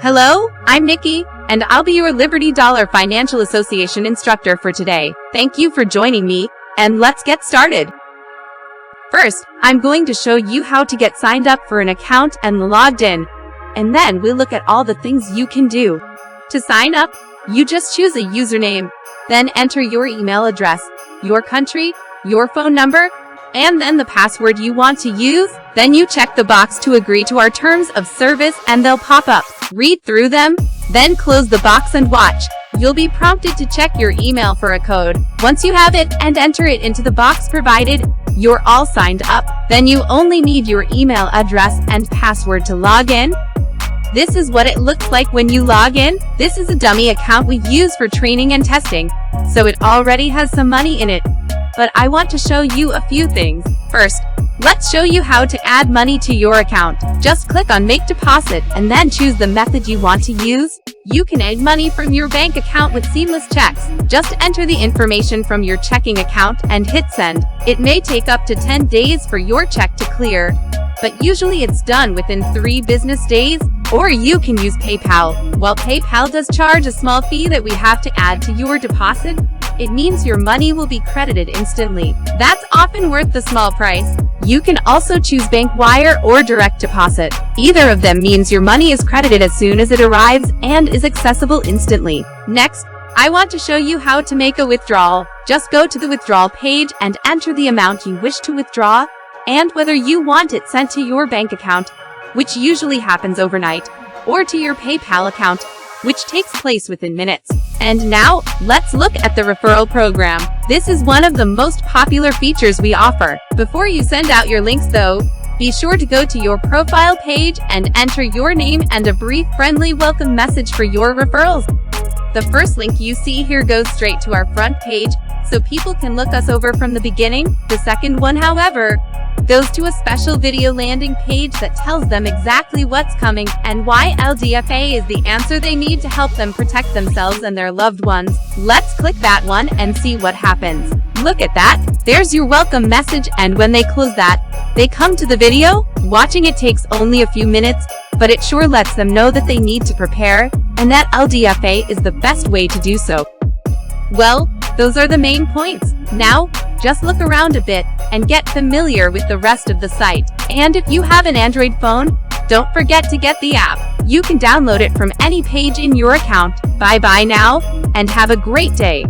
Hello, I'm Nikki, and I'll be your Liberty Dollar Financial Association instructor for today. Thank you for joining me, and let's get started. First, I'm going to show you how to get signed up for an account and logged in, and then we'll look at all the things you can do. To sign up, you just choose a username, then enter your email address, your country, your phone number, and then the password you want to use. Then you check the box to agree to our terms of service and they'll pop up. Read through them, then close the box and watch. You'll be prompted to check your email for a code. Once you have it and enter it into the box provided, you're all signed up. Then you only need your email address and password to log in. This is what it looks like when you log in. This is a dummy account we use for training and testing, so it already has some money in it. But I want to show you a few things. First, let's show you how to add money to your account. Just click on Make Deposit and then choose the method you want to use. You can add money from your bank account with seamless checks. Just enter the information from your checking account and hit send. It may take up to 10 days for your check to clear, but usually it's done within 3 business days. Or you can use PayPal. While PayPal does charge a small fee that we have to add to your deposit, it means your money will be credited instantly. That's often worth the small price. You can also choose bank wire or direct deposit. Either of them means your money is credited as soon as it arrives and is accessible instantly. Next, I want to show you how to make a withdrawal. Just go to the withdrawal page and enter the amount you wish to withdraw and whether you want it sent to your bank account, which usually happens overnight, or to your PayPal account, which takes place within minutes. And now, let's look at the referral program. This is one of the most popular features we offer. Before you send out your links though, be sure to go to your profile page and enter your name and a brief friendly welcome message for your referrals. The first link you see here goes straight to our front page, so people can look us over from the beginning. The second one, however, goes to a special video landing page that tells them exactly what's coming and why LDFA is the answer they need to help them protect themselves and their loved ones. Let's click that one and see what happens. Look at that, there's your welcome message, and when they close that, they come to the video. Watching it takes only a few minutes, but it sure lets them know that they need to prepare, and that LDFA is the best way to do so. Well, those are the main points. Now, just look around a bit and get familiar with the rest of the site. And if you have an Android phone, don't forget to get the app. You can download it from any page in your account. Bye-bye now, and have a great day.